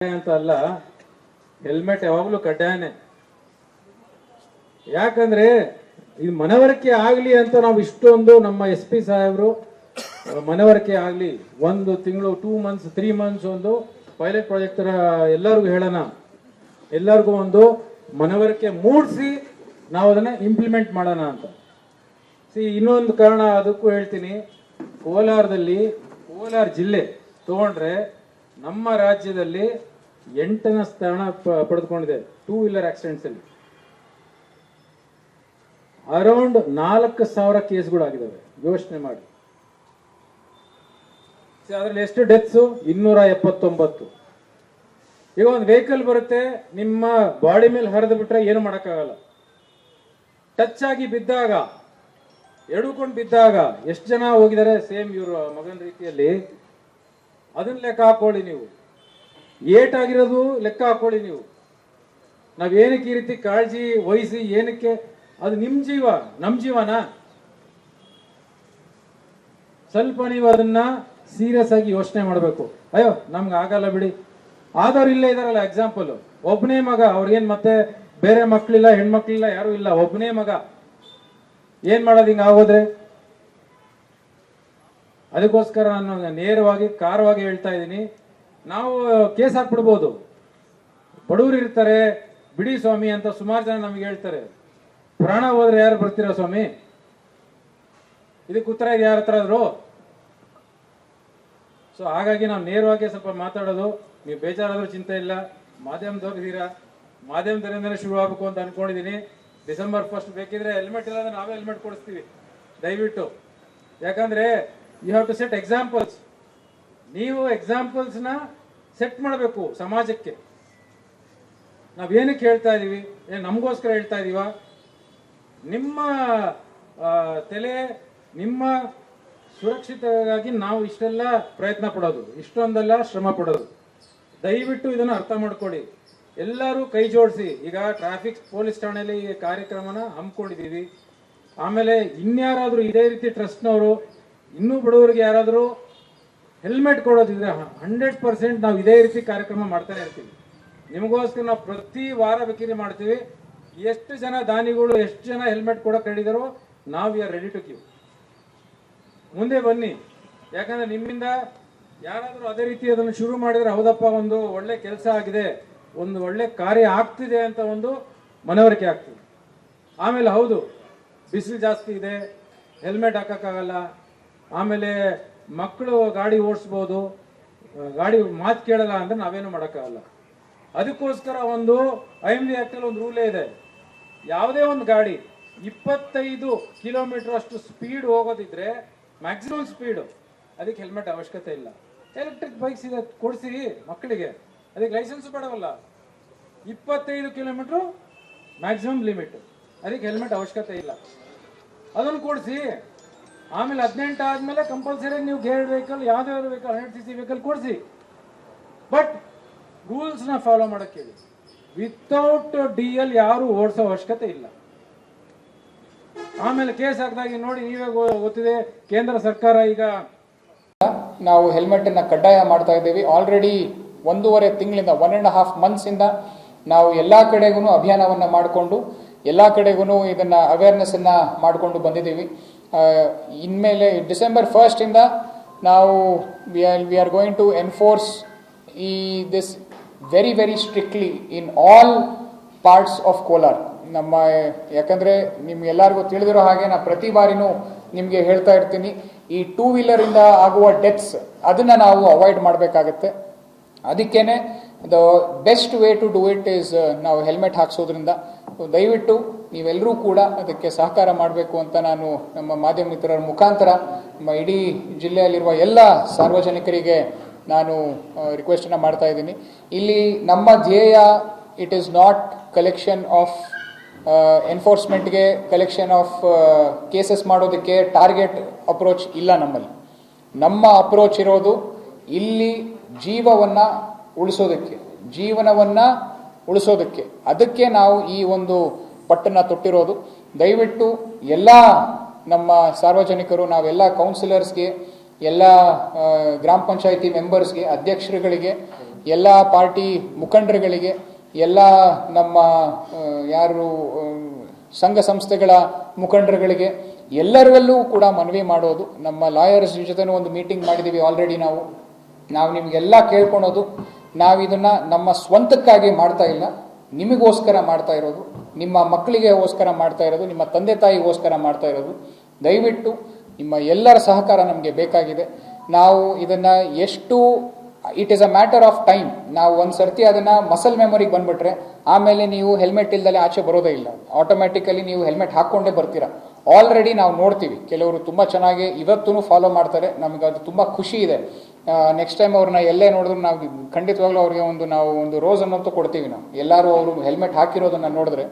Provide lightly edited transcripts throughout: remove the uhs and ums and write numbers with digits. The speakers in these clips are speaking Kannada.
ಅಂತ ಅಲ್ಲ, ಹೆಲ್ಮೆಟ್ ಯಾವಾಗಲೂ ಕಡ್ಡಾಯನೇ. ಯಾಕಂದ್ರೆ ಇದು ಮನವರಿಕೆ ಆಗ್ಲಿ ಅಂತ ನಾವು ಇಷ್ಟೊಂದು ನಮ್ಮ SP ಸಾಹೇಬರು ಮನವರಿಕೆ ಆಗ್ಲಿ, 1 ತಿಂಗಳು 2 ಮಂತ್ಸ್ 3 ಮಂತ್ಸ್ ಒಂದು ಪೈಲಟ್ ಪ್ರಾಜೆಕ್ಟ್ ಎಲ್ಲರಿಗೂ ಹೇಳೋಣ, ಎಲ್ಲರಿಗೂ ಒಂದು ಮನವರಿಕೆ ಮೂಡಿಸಿ ನಾವು ಅದನ್ನ ಇಂಪ್ಲಿಮೆಂಟ್ ಮಾಡೋಣ ಅಂತ. ಇನ್ನೊಂದು ಕಾರಣ ಅದಕ್ಕೂ ಹೇಳ್ತೀನಿ. ಕೋಲಾರ ಜಿಲ್ಲೆ ತಗೊಂಡ್ರೆ ನಮ್ಮ ರಾಜ್ಯದಲ್ಲಿ 8ನೇ ಸ್ಥಾನ ಪಡೆದುಕೊಂಡಿದೆ 2 ವೀಲರ್ ಆಕ್ಸಿಡೆಂಟ್ಸ್ ಅಲ್ಲಿ. ಅರೌಂಡ್ 4,000 ಕೇಸ್ಗಳಾಗಿದ್ದಾವೆ. ಯೋಚನೆ ಮಾಡಿ, ಅದರಲ್ಲಿ ಎಷ್ಟು ಡೆತ್ಸು? 279. ಈಗ ಒಂದು ವೆಹಿಕಲ್ ಬರುತ್ತೆ, ನಿಮ್ಮ ಬಾಡಿ ಮೇಲೆ ಹರಿದು ಬಿಟ್ರೆ ಏನು ಮಾಡೋಕ್ಕಾಗಲ್ಲ. ಟಚ್ ಆಗಿ ಬಿದ್ದಾಗ, ಎಡುಕೊಂಡು ಬಿದ್ದಾಗ ಎಷ್ಟು ಜನ ಹೋಗಿದ್ದಾರೆ ಸೇಮ್ ಇವ್ರ ಮಗನ ರೀತಿಯಲ್ಲಿ, ಅದನ್ನ ಲೆಕ್ಕ ಹಾಕೊಳ್ಳಿ ನೀವು. ಏಟಾಗಿರೋದು ಲೆಕ್ಕ ಹಾಕೊಳ್ಳಿ ನೀವು. ನಾವೇನಕ್ಕೆ ಈ ರೀತಿ ಕಾಳಜಿ ವಹಿಸಿ, ಏನಕ್ಕೆ? ಅದು ನಿಮ್ ಜೀವ, ನಮ್ ಜೀವನ. ಸ್ವಲ್ಪ ನೀವು ಅದನ್ನ ಸೀರಿಯಸ್ ಆಗಿ ಯೋಚನೆ ಮಾಡಬೇಕು. ಅಯ್ಯೋ ನಮ್ಗೆ ಆಗಲ್ಲ ಬಿಡಿ, ಆದವ್ರು ಇಲ್ಲೇ ಇದಾರಲ್ಲ. ಎಕ್ಸಾಂಪಲ್, ಒಬ್ಬನೇ ಮಗ, ಅವ್ರಿಗೇನ್ ಮತ್ತೆ ಬೇರೆ ಮಕ್ಕಳಿಲ್ಲ, ಹೆಣ್ಮಕ್ಳಿಲ್ಲ, ಯಾರು ಇಲ್ಲ, ಒಬ್ಬನೇ ಮಗ. ಏನ್ ಮಾಡೋದು ಹಿಂಗ ಆಗೋದ್ರೆ? ಅದಕ್ಕೋಸ್ಕರ ನಾನು ನೇರವಾಗಿ ಕಾರವಾಗಿ ಹೇಳ್ತಾ ಇದ್ದೀನಿ, ನಾವು ಕೇಸ್ ಹಾಕ್ಬಿಡ್ಬೋದು. ಬಡವರು ಇರ್ತಾರೆ, ಬಿಡಿ ಸ್ವಾಮಿ ಅಂತ ಸುಮಾರು ಜನ ನಮ್ಗೆ ಹೇಳ್ತಾರೆ. ಪ್ರಾಣ ಹೋದ್ರೆ ಯಾರು ಬರ್ತೀರಾ ಸ್ವಾಮಿ? ಇದಕ್ಕೆ ಉತ್ತರ ಇದೆ ಯಾರ ಹತ್ರ ಆದ್ರು? ಸೊ ಹಾಗಾಗಿ ನಾವು ನೇರವಾಗಿ ಸ್ವಲ್ಪ ಮಾತಾಡೋದು. ನೀವು ಬೇಜಾರಾದ್ರೂ ಚಿಂತೆ ಇಲ್ಲ, ಮಾಧ್ಯಮದವ್ರು ಇದ್ದೀರಾ, ಮಾಧ್ಯಮದರಿಂದಲೇ ಶುರು ಆಗಬೇಕು ಅಂತ ಅನ್ಕೊಂಡಿದೀನಿ. ಡಿಸೆಂಬರ್ 1 ಬೇಕಿದ್ರೆ ಹೆಲ್ಮೆಟ್ ಇಲ್ಲ ಅಂದ್ರೆ ನಾವೇ ಹೆಲ್ಮೆಟ್ ಕೊಡಿಸ್ತೀವಿ ದಯವಿಟ್ಟು. ಯಾಕಂದ್ರೆ you have to set examples. ನೀವು ಎಕ್ಸಾಂಪಲ್ಸ್ನ ಸೆಟ್ ಮಾಡಬೇಕು ಸಮಾಜಕ್ಕೆ. ನಾವೇನಕ್ಕೆ ಹೇಳ್ತಾ ಇದೀವಿ? ನಮಗೋಸ್ಕರ ಹೇಳ್ತಾ ಇದೀವ? ನಿಮ್ಮ ತಲೆ, ನಿಮ್ಮ ಸುರಕ್ಷಿತವಾಗಿ ನಾವು ಇಷ್ಟೆಲ್ಲ ಪ್ರಯತ್ನ ಪಡೋದು, ಇಷ್ಟೊಂದೆಲ್ಲ ಶ್ರಮ ಪಡೋದು. ದಯವಿಟ್ಟು ಇದನ್ನು ಅರ್ಥ ಮಾಡ್ಕೊಳ್ಳಿ. ಎಲ್ಲರೂ ಕೈ ಜೋಡಿಸಿ. ಈಗ ಟ್ರಾಫಿಕ್ ಪೊಲೀಸ್ ಠಾಣೆಯಲ್ಲಿ ಈ ಕಾರ್ಯಕ್ರಮನ ಹಮ್ಮಿಕೊಂಡಿದ್ದೀವಿ. ಆಮೇಲೆ ಇನ್ಯಾರಾದ್ರೂ ಇದೇ ರೀತಿ ಟ್ರಸ್ಟ್ನವರು ಇನ್ನೂ ಬಡವರಿಗೆ ಯಾರಾದರೂ ಹೆಲ್ಮೆಟ್ ಕೊಡೋದಿದ್ರೆ 100% ನಾವು ಇದೇ ರೀತಿ ಕಾರ್ಯಕ್ರಮ ಮಾಡ್ತಾನೆ ಇರ್ತೀವಿ. ನಿಮಗೋಸ್ಕರ ನಾವು ಪ್ರತಿ ವಾರ ಬೇಕಿದ್ರೆ ಮಾಡ್ತೀವಿ. ಎಷ್ಟು ಜನ ದಾನಿಗಳು, ಎಷ್ಟು ಜನ ಹೆಲ್ಮೆಟ್ ಕೊಡೋಕೆ ಹೇಳಿದಾರೋ, ನಾವು we are ready to give. ಮುಂದೆ ಬನ್ನಿ. ಯಾಕಂದ್ರೆ ನಿಮ್ಮಿಂದ ಯಾರಾದರೂ ಅದೇ ರೀತಿ ಅದನ್ನು ಶುರು ಮಾಡಿದ್ರೆ, ಹೌದಪ್ಪ ಒಂದು ಒಳ್ಳೆ ಕೆಲಸ ಆಗಿದೆ, ಒಂದು ಒಳ್ಳೆ ಕಾರ್ಯ ಆಗ್ತಿದೆ ಅಂತ ಒಂದು ಮನವರಿಕೆ ಆಗ್ತದೆ. ಆಮೇಲೆ ಹೌದು, ಬಿಸಿಲು ಜಾಸ್ತಿ ಇದೆ, ಹೆಲ್ಮೆಟ್ ಹಾಕೋಕ್ಕಾಗಲ್ಲ. ಆಮೇಲೆ ಮಕ್ಕಳು ಗಾಡಿ ಓಡಿಸ್ಬೋದು, ಗಾಡಿ ಮಾತು ಕೇಳಲ್ಲ ಅಂದ್ರೆ ನಾವೇನು ಮಾಡೋಕ್ಕಾಗಲ್ಲ. ಅದಕ್ಕೋಸ್ಕರ ಒಂದು IMD ಆಕ್ಟಲ್ಲಿ ಒಂದು ರೂಲೇ ಇದೆ. ಯಾವುದೇ ಒಂದು ಗಾಡಿ 25 ಕಿಲೋಮೀಟರ್ ಅಷ್ಟು ಸ್ಪೀಡ್ ಹೋಗೋದಿದ್ರೆ, ಮ್ಯಾಕ್ಸಿಮಮ್ ಸ್ಪೀಡು, ಅದಕ್ಕೆ ಹೆಲ್ಮೆಟ್ ಅವಶ್ಯಕತೆ ಇಲ್ಲ. ಎಲೆಕ್ಟ್ರಿಕ್ ಬೈಕ್ಸ್ ಇದೆ, ಕೊಡಿಸಿ ಮಕ್ಕಳಿಗೆ, ಅದಕ್ಕೆ ಲೈಸೆನ್ಸ್ ಬೇಡವಲ್ಲ. 25 ಕಿಲೋಮೀಟರ್ ಮ್ಯಾಕ್ಸಿಮಮ್ ಲಿಮಿಟ್, ಅದಕ್ಕೆ ಹೆಲ್ಮೆಟ್ ಅವಶ್ಯಕತೆ ಇಲ್ಲ, ಅದನ್ನು ಕೊಡಿಸಿ. ಆಮೇಲೆ 18 ಆದ್ಮೇಲೆ ಕಂಪಲ್ಸರಿ ನೀವು ಗೇರ್ಡ್ ವೆಹಿಕಲ್, ಯಾವ್ದಾದ್ರು ವೆಹಿಕಲ್ 100cc ವೆಹಿಕಲ್ ಕೊಡಿಸಿ. ಬಟ್ ರೂಲ್ಸ್ನ ಫಾಲೋ ಮಾಡಕ್ಕೆ ಹೇಳಿ. ವಿತೌಟ್ DL ಯಾರು ಓಡಿಸೋ ಅವಶ್ಯಕತೆ ಇಲ್ಲ. ಆಮೇಲೆ ಕೇಸ್ ಹಾಕಿದಾಗ ನೋಡಿ, ನೀವೇ ಗೊತ್ತಿದೆ, ಕೇಂದ್ರ ಸರ್ಕಾರ ಈಗ ನಾವು ಹೆಲ್ಮೆಟ್ ಅನ್ನ ಕಡ್ಡಾಯ ಮಾಡ್ತಾ ಇದ್ದೀವಿ. ಆಲ್ರೆಡಿ 1.5 ತಿಂಗಳಿಂದ 1.5 ಮಂತ್ಸ್ ಇಂದ ನಾವು ಎಲ್ಲಾ ಕಡೆಗೂ ಅಭಿಯಾನವನ್ನ ಮಾಡಿಕೊಂಡು ಎಲ್ಲಾ ಕಡೆಗೂ ಇದನ್ನ ಅವೇರ್ನೆಸ್ ಅನ್ನ ಮಾಡಿಕೊಂಡು ಬಂದಿದ್ದೀವಿ. ಇನ್ಮೇಲೆ ಡಿಸೆಂಬರ್ 1 ಇಂದ ನಾವು we are going to enforce this very very strictly in all parts of Kolar. ನಮ್ಮ ಯಾಕಂದ್ರೆ ನಿಮ್ಗೆಲ್ಲರಿಗೂ ತಿಳಿದಿರೋ ಹಾಗೆ ನಾ ಪ್ರತಿ ಬಾರಿನೂ ನಿಮಗೆ ಹೇಳ್ತಾ ಇರ್ತೀನಿ, ಈ 2 ವೀಲರ್ ಇಂದ ಆಗುವ ಡೆತ್ಸ್ ಅದನ್ನ ನಾವು ಅವಾಯ್ಡ್ ಮಾಡಬೇಕಾಗತ್ತೆ. ಅದಕ್ಕೇನೆ the best way to do it is ನಾವು ಹೆಲ್ಮೆಟ್ ಹಾಕ್ಸೋದ್ರಿಂದ. ದಯವಿಟ್ಟು ನೀವೆಲ್ಲರೂ ಕೂಡ ಅದಕ್ಕೆ ಸಹಕಾರ ಮಾಡಬೇಕು ಅಂತ ನಾನು ನಮ್ಮ ಮಾಧ್ಯಮ ಮಿತ್ರರ ಮುಖಾಂತರ ನಮ್ಮ ಇಡೀ ಜಿಲ್ಲೆಯಲ್ಲಿರುವ ಎಲ್ಲ ಸಾರ್ವಜನಿಕರಿಗೆ ನಾನು ರಿಕ್ವೆಸ್ಟ್ ಅನ್ನ ಮಾಡ್ತಾ ಇದ್ದೀನಿ. ಇಲ್ಲಿ ನಮ್ಮ ಧ್ಯೇಯ it is not collection of ಎನ್ಫೋರ್ಸ್ಮೆಂಟ್ಗೆ, ಕಲೆಕ್ಷನ್ ಆಫ್ ಕೇಸಸ್ ಮಾಡೋದಕ್ಕೆ ಟಾರ್ಗೆಟ್ ಅಪ್ರೋಚ್ ಇಲ್ಲ ನಮ್ಮಲ್ಲಿ. ನಮ್ಮ ಅಪ್ರೋಚ್ ಇರೋದು ಇಲ್ಲಿ ಜೀವವನ್ನ ಉಳಿಸೋದಕ್ಕೆ, ಜೀವನವನ್ನ ಉಳಿಸೋದಕ್ಕೆ. ಅದಕ್ಕೆ ನಾವು ಈ ಒಂದು ಪಟ್ಟನ್ನ ತೊಟ್ಟಿರೋದು. ದಯವಿಟ್ಟು ಎಲ್ಲ ನಮ್ಮ ಸಾರ್ವಜನಿಕರು, ನಾವೆಲ್ಲ ಕೌನ್ಸಿಲರ್ಸ್ಗೆ, ಎಲ್ಲ ಗ್ರಾಮ ಪಂಚಾಯಿತಿ ಮೆಂಬರ್ಸ್ಗೆ, ಅಧ್ಯಕ್ಷರುಗಳಿಗೆ ಎಲ್ಲ ಪಾರ್ಟಿ ಮುಖಂಡರುಗಳಿಗೆ, ಎಲ್ಲ ನಮ್ಮ ಯಾರು ಸಂಘ ಸಂಸ್ಥೆಗಳ ಮುಖಂಡರುಗಳಿಗೆ ಎಲ್ಲರಲ್ಲೂ ಕೂಡ ಮನವಿ ಮಾಡೋದು, ನಮ್ಮ ಲಾಯರ್ಸ್ ಜೊತೆ ಒಂದು ಮೀಟಿಂಗ್ ಮಾಡಿದ್ದೀವಿ ಆಲ್ರೆಡಿ. ನಾವು ನಿಮಗೆಲ್ಲ ಕೇಳ್ಕೊಳೋದು, ನಾವು ಇದನ್ನು ನಮ್ಮ ಸ್ವಂತಕ್ಕಾಗಿ ಮಾಡ್ತಾ ಇಲ್ಲ, ನಿಮಗೋಸ್ಕರ ಮಾಡ್ತಾ ಇರೋದು, ನಿಮ್ಮ ಮಕ್ಕಳಿಗೆಗೋಸ್ಕರ ಮಾಡ್ತಾ ಇರೋದು, ನಿಮ್ಮ ತಂದೆ ತಾಯಿಗೋಸ್ಕರ ಮಾಡ್ತಾ ಇರೋದು. ದಯವಿಟ್ಟು ನಿಮ್ಮ ಎಲ್ಲರ ಸಹಕಾರ ನಮಗೆ ಬೇಕಾಗಿದೆ. ನಾವು ಇದನ್ನು ಎಷ್ಟು it is a matter of time. ನಾವು ಒಂದು ಸರ್ತಿ ಅದನ್ನು ಮಸಲ್ ಮೆಮೊರಿಗೆ ಬಂದುಬಿಟ್ರೆ ಆಮೇಲೆ ನೀವು ಹೆಲ್ಮೆಟ್ ಇಲ್ದಲೆ ಆಚೆ ಬರೋದೇ ಇಲ್ಲ. ಆಟೋಮ್ಯಾಟಿಕಲಿ ನೀವು ಹೆಲ್ಮೆಟ್ ಹಾಕ್ಕೊಂಡೇ ಬರ್ತೀರಾ. ಆಲ್ರೆಡಿ ನಾವು ನೋಡ್ತೀವಿ, ಕೆಲವರು ತುಂಬ ಚೆನ್ನಾಗಿ ಇವತ್ತೂ ಫಾಲೋ ಮಾಡ್ತಾರೆ. ನಮಗೆ ಅದು ತುಂಬ ಖುಷಿ ಇದೆ. ನೆಕ್ಸ್ಟ್ ಟೈಮ್ ಅವ್ರನ್ನ ಎಲ್ಲೇ ನೋಡಿದ್ರು ನಾವು ಖಂಡಿತವಾಗ್ಲೂ ಅವ್ರಿಗೆ ನಾವು ಒಂದು ರೋಸ್ ಅನ್ನೋದು ಕೊಡ್ತೀವಿ. ನಾವು ಎಲ್ಲರೂ ಅವರು ಹೆಲ್ಮೆಟ್ ಹಾಕಿರೋದನ್ನು ನೋಡಿದ್ರೆ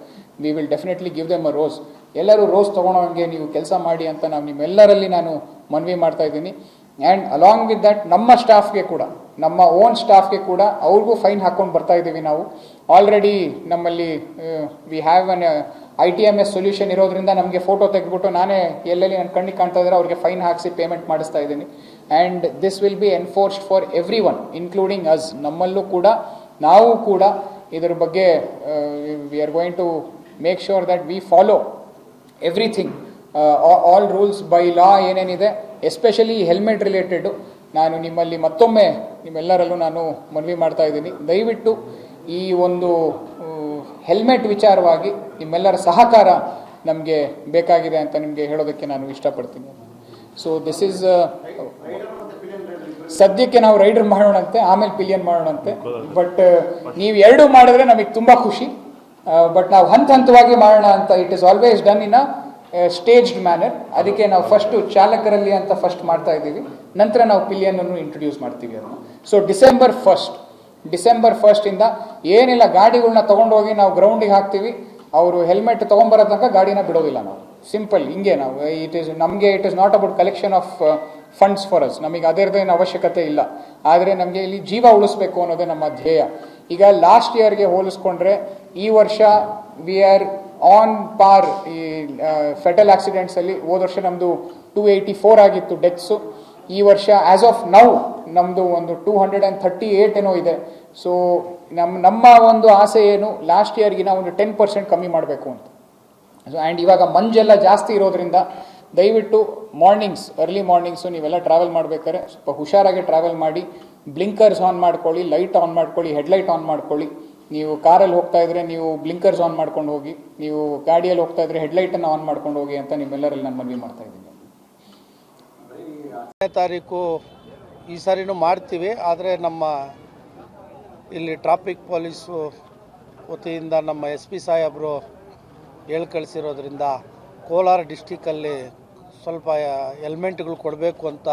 we will definitely give them a rose. ಎಲ್ಲರೂ ರೋಸ್ ತೊಗೊಳೋಂಗೆ ನೀವು ಕೆಲಸ ಮಾಡಿ ಅಂತ ನಾವು ನಿಮ್ಮೆಲ್ಲರಲ್ಲಿ ನಾನು ಮನವಿ ಮಾಡ್ತಾ ಇದ್ದೀನಿ. ಆ್ಯಂಡ್ ಅಲಾಂಗ್ ವಿತ್ ದಟ್ ನಮ್ಮ ಸ್ಟಾಫ್ಗೆ ಕೂಡ, ನಮ್ಮ ಓನ್ ಸ್ಟಾಫ್ಗೆ ಕೂಡ ಅವ್ರಿಗೂ ಫೈನ್ ಹಾಕ್ಕೊಂಡು ಬರ್ತಾ ಇದ್ದೀವಿ ನಾವು. ಆಲ್ರೆಡಿ ನಮ್ಮಲ್ಲಿ we have an ITMS solution ಇರೋದ್ರಿಂದ ನಮಗೆ ಫೋಟೋ ತೆಗೆದುಬಿಟ್ಟು ನಾನೇ ಎಲ್ಲೆಲ್ಲಿ ನನ್ನ ಕಣ್ಣಿಗೆ ಕಾಣ್ತಾ ಇದ್ದಾರೆ ಅವ್ರಿಗೆ ಫೈನ್ ಹಾಕಿಸಿ ಪೇಮೆಂಟ್ ಮಾಡಿಸ್ತಾ ಇದ್ದೀನಿ. And this will be enforced for everyone including us. ನಮ್ಮಲ್ಲೂ ಕೂಡ ನಾವು ಕೂಡ ಇದರ ಬಗ್ಗೆ we are going to make sure that we follow everything, all rules by law ಏನೇನಿದೆ, ಎಸ್ಪೆಷಲಿ ಹೆಲ್ಮೆಟ್ ರಿಲೇಟೆಡು. ನಾನು ನಿಮ್ಮಲ್ಲಿ ಮತ್ತೊಮ್ಮೆ ನಿಮ್ಮೆಲ್ಲರಲ್ಲೂ ನಾನು ಮನವಿ ಮಾಡ್ತಾ ಇದ್ದೀನಿ, ದಯವಿಟ್ಟು ಈ ಒಂದು ಹೆಲ್ಮೆಟ್ ವಿಚಾರವಾಗಿ ನಿಮ್ಮೆಲ್ಲರ ಸಹಕಾರ ನಮಗೆ ಬೇಕಾಗಿದೆ ಅಂತ ನಿಮಗೆ ಹೇಳೋದಕ್ಕೆ ನಾನು ಇಷ್ಟಪಡ್ತೀನಿ. ಸೊ ದಿಸ್ ಈಸ್ ಸದ್ಯಕ್ಕೆ ನಾವು ರೈಡರ್ ಮಾಡೋಣಂತೆ, ಆಮೇಲೆ ಪಿಲಿಯನ್ ಮಾಡೋಣಂತೆ. ಬಟ್ ನೀವು ಎರಡೂ ಮಾಡಿದ್ರೆ ನಮಗೆ ತುಂಬ ಖುಷಿ. ಬಟ್ ನಾವು ಹಂತವಾಗಿ ಮಾಡೋಣ ಅಂತ. It is always done in a staged manner. ಅದಕ್ಕೆ ನಾವು ಫಸ್ಟು ಚಾಲಕರಲ್ಲಿ ಅಂತ ಫಸ್ಟ್ ಮಾಡ್ತಾ ಇದ್ದೀವಿ, ನಂತರ ನಾವು ಪಿಲಿಯನನ್ನು ಇಂಟ್ರೊಡ್ಯೂಸ್ ಮಾಡ್ತೀವಿ ಅದನ್ನು. ಸೊ ಡಿಸೆಂಬರ್ 1 ಏನಿಲ್ಲ, ಗಾಡಿಗಳನ್ನ ತೊಗೊಂಡೋಗಿ ನಾವು ಗ್ರೌಂಡಿಗೆ ಹಾಕ್ತೀವಿ. ಅವರು ಹೆಲ್ಮೆಟ್ ತೊಗೊಂಬರೋ ತನಕ ಗಾಡಿನ ಬಿಡೋದಿಲ್ಲ ನಾವು. ಸಿಂಪಲ್ ಹಿಂಗೆ ನಾವು it is not about collection of funds for us. ನಮಗೆ ಅದರದ್ದೇನು ಅವಶ್ಯಕತೆ ಇಲ್ಲ. ಆದರೆ ನಮಗೆ ಇಲ್ಲಿ ಜೀವ ಉಳಿಸ್ಬೇಕು ಅನ್ನೋದೇ ನಮ್ಮ ಧ್ಯೇಯ. ಈಗ ಲಾಸ್ಟ್ ಇಯರ್ಗೆ ಹೋಲಿಸ್ಕೊಂಡ್ರೆ ಈ ವರ್ಷ ವಿ ಆರ್ ಆನ್ ಪಾರ್. ಈ ಫೆಟಲ್ ಆಕ್ಸಿಡೆಂಟ್ಸಲ್ಲಿ ಹೋದ ವರ್ಷ ನಮ್ಮದು 284 ಆಗಿತ್ತು ಡೆತ್ಸು. ಈ ವರ್ಷ ಆ್ಯಸ್ ಆಫ್ ನೌ ನಮ್ಮದು ಒಂದು 238 ಏನೋ ಇದೆ. ಸೊ ನಮ್ಮ ಒಂದು ಆಸೆ ಏನು, ಲಾಸ್ಟ್ ಇಯರ್ಗಿನ ಒಂದು 10% ಕಮ್ಮಿ ಮಾಡಬೇಕು ಅಂತ. ಸೊ ಆ್ಯಂಡ್ ಇವಾಗ ಮಂಜೆಲ್ಲ ಜಾಸ್ತಿ ಇರೋದ್ರಿಂದ ದಯವಿಟ್ಟು ಅರ್ಲಿ ಮಾರ್ನಿಂಗ್ಸು ನೀವೆಲ್ಲ ಟ್ರಾವೆಲ್ ಮಾಡಬೇಕಾದ್ರೆ ಸ್ವಲ್ಪ ಹುಷಾರಾಗಿ ಟ್ರಾವೆಲ್ ಮಾಡಿ. ಬ್ಲಿಂಕರ್ಸ್ ಆನ್ ಮಾಡ್ಕೊಳ್ಳಿ, ಲೈಟ್ ಆನ್ ಮಾಡ್ಕೊಳ್ಳಿ, ಹೆಡ್ಲೈಟ್ ಆನ್ ಮಾಡ್ಕೊಳ್ಳಿ. ನೀವು ಕಾರಲ್ಲಿ ಹೋಗ್ತಾ ಇದ್ರೆ ನೀವು ಬ್ಲಿಂಕರ್ಸ್ ಆನ್ ಮಾಡ್ಕೊಂಡು ಹೋಗಿ, ನೀವು ಗಾಡಿಯಲ್ಲಿ ಹೋಗ್ತಾ ಇದ್ರೆ ಹೆಡ್ಲೈಟನ್ನು ಆನ್ ಮಾಡ್ಕೊಂಡು ಹೋಗಿ ಅಂತ ನಿಮ್ಮೆಲ್ಲರಲ್ಲಿ ನಾನು ಮನವಿ ಮಾಡ್ತಾ ಇದ್ದೀನಿ. 10ನೇ ತಾರೀಕು ಈ ಸಾರಿನೂ ಮಾಡ್ತೀವಿ. ಆದರೆ ನಮ್ಮ ಇಲ್ಲಿ ಟ್ರಾಫಿಕ್ ಪೊಲೀಸು ವತಿಯಿಂದ ನಮ್ಮ SP ಸಾಹೇಬರು ಹೇಳಿ ಕಳಿಸಿರೋದ್ರಿಂದ ಕೋಲಾರ ಡಿಸ್ಟಿಕಲ್ಲಿ ಸ್ವಲ್ಪ ಹೆಲ್ಮೆಟ್ಗಳು ಕೊಡಬೇಕು ಅಂತ,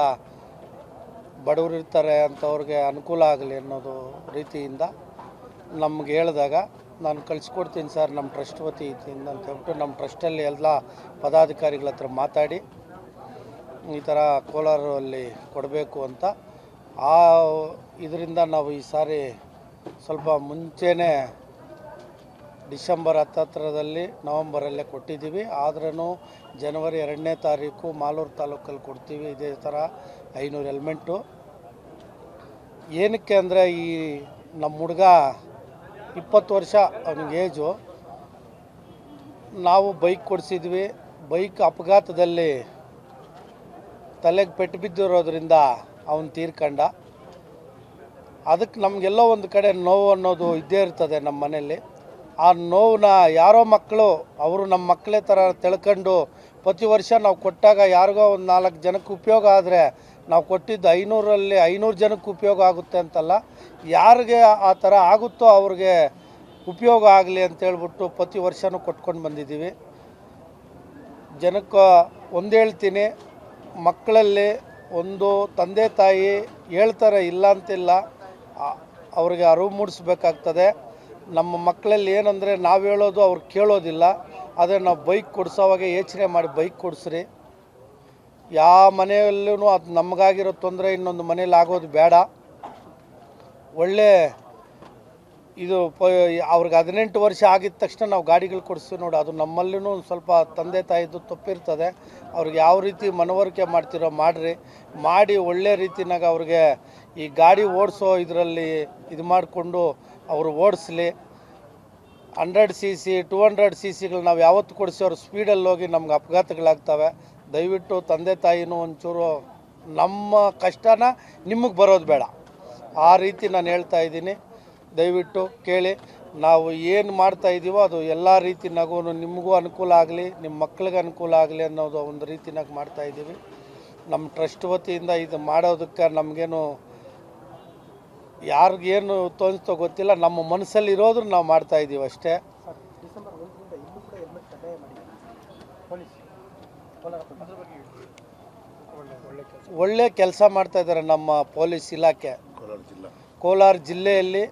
ಬಡವರು ಇರ್ತಾರೆ ಅಂಥವ್ರಿಗೆ ಅನುಕೂಲ ಆಗಲಿ ಅನ್ನೋದು ರೀತಿಯಿಂದ ನಮ್ಗೆ ಹೇಳಿದಾಗ ನಾನು ಕಳಿಸ್ಕೊಡ್ತೀನಿ ಸರ್ ನಮ್ಮ ಟ್ರಸ್ಟ್ ವತಿಯಿಂದ ಅಂತ ಹೇಳ್ಬಿಟ್ಟು ನಮ್ಮ ಟ್ರಸ್ಟಲ್ಲಿ ಎಲ್ಲ ಪದಾಧಿಕಾರಿಗಳ ಹತ್ರ ಮಾತಾಡಿ ಈ ಥರ ಕೋಲಾರಲ್ಲಿ ಕೊಡಬೇಕು ಅಂತ ಇದರಿಂದ ನಾವು ಈ ಸಾರಿ ಸ್ವಲ್ಪ ಮುಂಚೆನೇ ಡಿಸೆಂಬರ್ 10 ನವಂಬರಲ್ಲೇ ಕೊಟ್ಟಿದ್ದೀವಿ. ಆದ್ರೂ ಜನವರಿ 2ನೇ ತಾರೀಕು ಮಾಲೂರು ತಾಲೂಕಲ್ಲಿ ಕೊಡ್ತೀವಿ ಇದೇ ಥರ 500 ಹೆಲ್ಮೆಟ್ಟು. ಏನಕ್ಕೆ ಅಂದರೆ ಈ ನಮ್ಮ ಹುಡುಗ 20 ವರ್ಷ ಅವನಿಗೆ ಏಜು. ನಾವು ಬೈಕ್ ಕೊಡಿಸಿದ್ವಿ. ಬೈಕ್ ಅಪಘಾತದಲ್ಲಿ ತಲೆಗೆ ಪೆಟ್ಟು ಬಿದ್ದಿರೋದ್ರಿಂದ ಅವನು ತೀರ್ಕೊಂಡ. ಅದಕ್ಕೆ ನಮಗೆಲ್ಲೋ ಒಂದು ಕಡೆ ನೋವು ಅನ್ನೋದು ಇದ್ದೇ ಇರ್ತದೆ ನಮ್ಮ ಮನೆಯಲ್ಲಿ. ಆ ನೋವನ್ನ ಯಾರೋ ಮಕ್ಕಳು ಅವರು ನಮ್ಮ ಮಕ್ಕಳೇ ಥರ ತಿಳ್ಕೊಂಡು ಪ್ರತಿ ವರ್ಷ ನಾವು ಕೊಟ್ಟಾಗ ಯಾರಿಗೋ ಒಂದು 4 ಜನಕ್ಕೆ ಉಪಯೋಗ ಆದರೆ ನಾವು ಕೊಟ್ಟಿದ್ದು 500ರಲ್ಲಿ 500 ಜನಕ್ಕೆ ಉಪಯೋಗ ಆಗುತ್ತೆ ಅಂತಲ್ಲ, ಯಾರಿಗೆ ಆ ಥರ ಆಗುತ್ತೋ ಅವ್ರಿಗೆ ಉಪಯೋಗ ಆಗಲಿ ಅಂತೇಳ್ಬಿಟ್ಟು ಪ್ರತಿ ವರ್ಷವೂ ಕೊಟ್ಕೊಂಡು ಬಂದಿದ್ದೀವಿ. ಜನಕ್ಕೆ ಒಂದು ಹೇಳ್ತೀನಿ, ಮಕ್ಕಳಲ್ಲಿ ಒಂದು ತಂದೆ ತಾಯಿ ಹೇಳ್ತಾರೆ ಇಲ್ಲ ಅಂತಿಲ್ಲ, ಅವ್ರಿಗೆ ಅರಿವು ಮೂಡಿಸ್ಬೇಕಾಗ್ತದೆ. ನಮ್ಮ ಮಕ್ಕಳಲ್ಲಿ ಏನಂದರೆ ನಾವು ಹೇಳೋದು ಅವ್ರು ಕೇಳೋದಿಲ್ಲ. ಆದರೆ ನಾವು ಬೈಕ್ ಕೊಡಿಸೋವಾಗ ಯೋಚನೆ ಮಾಡಿ ಬೈಕ್ ಕೊಡಿಸ್ರಿ. ಯಾವ ಮನೆಯಲ್ಲೂ ಅದು ನಮಗಾಗಿರೋ ತೊಂದರೆ ಇನ್ನೊಂದು ಮನೇಲಿ ಆಗೋದು ಬೇಡ. ಒಳ್ಳೆ ಇದು ಅವ್ರಿಗೆ 18 ವರ್ಷ ಆಗಿದ ತಕ್ಷಣ ನಾವು ಗಾಡಿಗಳು ಕೊಡಿಸ್ತೀವಿ ನೋಡಿ, ಅದು ನಮ್ಮಲ್ಲೂ ಸ್ವಲ್ಪ ತಂದೆ ತಾಯಿದು ತಪ್ಪಿರ್ತದೆ. ಅವ್ರಿಗೆ ಯಾವ ರೀತಿ ಮನವರಿಕೆ ಮಾಡ್ತಿರೋ ಮಾಡಿರಿ, ಮಾಡಿ ಒಳ್ಳೆ ರೀತಿನಾಗ ಅವ್ರಿಗೆ ಈ ಗಾಡಿ ಓಡಿಸೋ ಇದರಲ್ಲಿ ಇದು ಮಾಡಿಕೊಂಡು ಅವರು ಓಡಿಸ್ಲಿ. 100cc 200cc ನಾವು ಯಾವತ್ತು ಕೊಡಿಸಿ ಅವ್ರು ಸ್ಪೀಡಲ್ಲಿ ಹೋಗಿ ನಮ್ಗೆ ಅಪಘಾತಗಳಾಗ್ತವೆ. ದಯವಿಟ್ಟು ತಂದೆ ತಾಯಿನೂ ಒಂಚೂರು ನಮ್ಮ ಕಷ್ಟನ ನಿಮಗೆ ಬರೋದು ಬೇಡ, ಆ ರೀತಿ ನಾನು ಹೇಳ್ತಾ ಇದ್ದೀನಿ. ದಯವಿಟ್ಟು ಕೇಳಿ. ನಾವು ಏನು ಮಾಡ್ತಾ ಇದ್ದೀವೋ ಅದು ಎಲ್ಲ ರೀತಿನಾಗೂ ನಿಮಗೂ ಅನುಕೂಲ ಆಗಲಿ, ನಿಮ್ಮ ಮಕ್ಕಳಿಗೆ ಅನುಕೂಲ ಆಗಲಿ ಅನ್ನೋದು ಒಂದು ರೀತಿನಾಗ ಮಾಡ್ತಾ ಇದ್ದೀವಿ. ನಮ್ಮ ಟ್ರಸ್ಟ್ ವತಿಯಿಂದ ಇದು ಮಾಡೋದಕ್ಕೆ ನಮಗೇನು ಯಾರಿಗೇನು ತೋರಿಸ್ತೋ ಗೊತ್ತಿಲ್ಲ, ನಮ್ಮ ಮನಸ್ಸಲ್ಲಿ ಇರೋದು ನಾವು ಮಾಡ್ತಾ ಇದ್ದೀವಿ ಅಷ್ಟೇ. ಒಳ್ಳೆ ಕೆಲಸ ಮಾಡ್ತಾ ಇದ್ದಾರೆ ನಮ್ಮ ಪೊಲೀಸ್ ಇಲಾಖೆ. ಕೋಲಾರ ಜಿಲ್ಲೆಯಲ್ಲಿ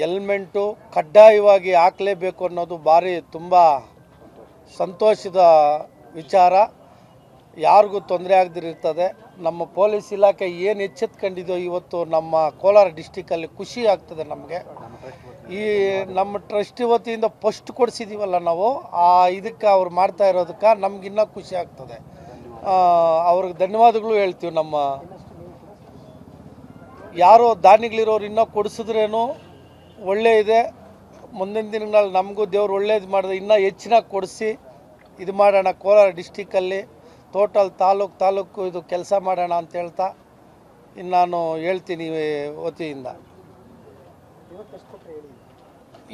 ಹೆಲ್ಮೆಂಟು ಕಡ್ಡಾಯವಾಗಿ ಹಾಕಲೇಬೇಕು ಅನ್ನೋದು ಭಾರಿ ತುಂಬ ಸಂತೋಷದ ವಿಚಾರ. ಯಾರಿಗೂ ತೊಂದರೆ ಆಗದಿರ್ತದೆ. ನಮ್ಮ ಪೊಲೀಸ್ ಇಲಾಖೆ ಏನು ಎಚ್ಚೆತ್ಕೊಂಡಿದೆಯೋ ಇವತ್ತು ನಮ್ಮ ಕೋಲಾರ ಡಿಸ್ಟಿಕಲ್ಲಿ ಖುಷಿ ಆಗ್ತದೆ ನಮಗೆ. ಈ ನಮ್ಮ ಟ್ರಸ್ಟ್ ವತಿಯಿಂದ ಫಸ್ಟ್ ಕೊಡಿಸಿದ್ದೀವಲ್ಲ ನಾವು, ಆ ಇದಕ್ಕೆ ಅವ್ರು ಮಾಡ್ತಾ ಇರೋದಕ್ಕೆ ನಮಗಿನ್ನೂ ಖುಷಿ ಆಗ್ತದೆ. ಅವ್ರಿಗೆ ಧನ್ಯವಾದಗಳು ಹೇಳ್ತೀವಿ. ನಮ್ಮ ಯಾರೋ ದಾನಿಗಳಿರೋರು ಇನ್ನೂ ಕೊಡಿಸಿದ್ರೇನು ಒಳ್ಳೆ ಇದೆ. ಮುಂದಿನ ದಿನಗಳಲ್ಲಿ ನಮಗೂ ದೇವ್ರು ಒಳ್ಳೇದು ಮಾಡಿದ್ರೆ ಇನ್ನೂ ಹೆಚ್ಚಿನಾಗಿ ಕೊಡಿಸಿ ಇದು ಮಾಡೋಣ. ಕೋಲಾರ ಡಿಸ್ಟಿಕ್ಕಲ್ಲಿ ಟೋಟಲ್ ತಾಲೂಕು ಇದು ಕೆಲಸ ಮಾಡೋಣ ಅಂತ ಹೇಳ್ತಾ ಇನ್ನು ನಾನು ಹೇಳ್ತೀನಿ ವತಿಯಿಂದ.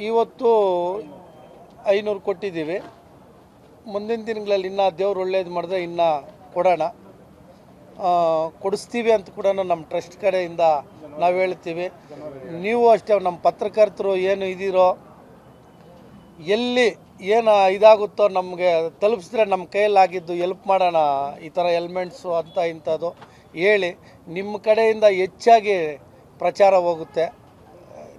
ಇವತ್ತು 500 ಕೊಟ್ಟಿದ್ದೀವಿ. ಮುಂದಿನ ದಿನಗಳಲ್ಲಿ ಇನ್ನೂ ದೇವ್ರು ಒಳ್ಳೇದು ಮಾಡಿದ್ರೆ ಇನ್ನೂ ಕೊಡೋಣ, ಕೊಡಿಸ್ತೀವಿ ಅಂತ ಕೂಡ ನಮ್ಮ ಟ್ರಸ್ಟ್ ಕಡೆಯಿಂದ ನಾವು ಹೇಳ್ತೀವಿ. ನೀವು ಅಷ್ಟೇ ನಮ್ಮ ಪತ್ರಕರ್ತರು ಏನು ಇದ್ದೀರೋ ಎಲ್ಲಿ ಏನು ಇದಾಗುತ್ತೋ ನಮಗೆ ತಲುಪಿಸಿದ್ರೆ ನಮ್ಮ ಕೈಯಲ್ಲಾಗಿದ್ದು ಎಲ್ಪ್ ಮಾಡೋಣ. ಈ ಥರ ಹೆಲ್ಮೆಟ್ಸು ಅಂತ ಇಂಥದ್ದು ಹೇಳಿ ನಿಮ್ಮ ಕಡೆಯಿಂದ ಹೆಚ್ಚಾಗಿ ಪ್ರಚಾರ ಹೋಗುತ್ತೆ.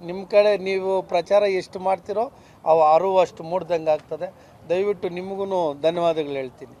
ನಿಮ್ಮ ಕಡೆ ನೀವು ಪ್ರಚಾರ ಎಷ್ಟು ಮಾಡ್ತೀರೋ ಅವು ಅರಿವು ಅಷ್ಟು ಮೂಡ್ದಂಗೆ ಆಗ್ತದೆ. ದಯವಿಟ್ಟು ನಿಮಗೂ ಧನ್ಯವಾದಗಳು ಹೇಳ್ತೀನಿ.